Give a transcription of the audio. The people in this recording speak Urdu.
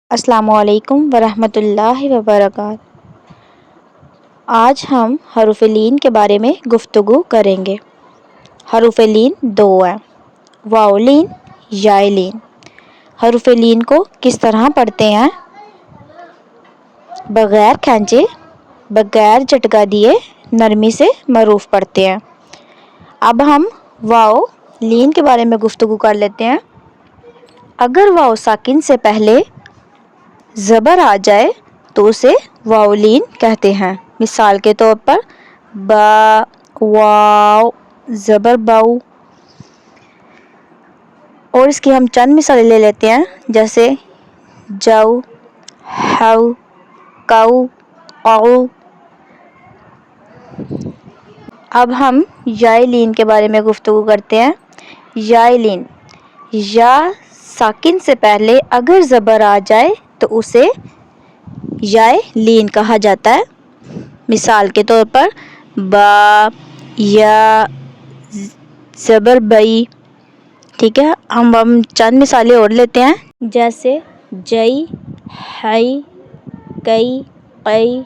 السلام علیکم ورحمۃ اللہ وبرکاتہ۔ آج ہم حروف لین کے بارے میں گفتگو کریں گے۔ حروف لین دو ہیں، واو لین، یا لین۔ حروف لین کو کس طرح پڑھتے ہیں؟ بغیر کھینچے، بغیر جھٹکا دیے، نرمی سے معروف پڑھتے ہیں۔ اب ہم واو لین کے بارے میں گفتگو کر لیتے ہیں۔ اگر واو ساکن سے پہلے زبر آ جائے تو اسے واو لین کہتے ہیں۔ مثال کے طور پر با، واو، زبر باؤ۔ اور اس کی ہم چند مثالیں لے لیتے ہیں، جیسے جو، ہو، کو، او۔ اب ہم یا لین کے بارے میں گفتگو کرتے ہیں۔ یا لین، یا ساکن سے پہلے اگر زبر آ جائے تو اسے یا لین کہا جاتا ہے۔ مثال کے طور پر با، یا، زبر بئی۔ ٹھیک ہے، ہم چند مثالیں اور لیتے ہیں، جیسے جئی، ہئی، کئی، قئی۔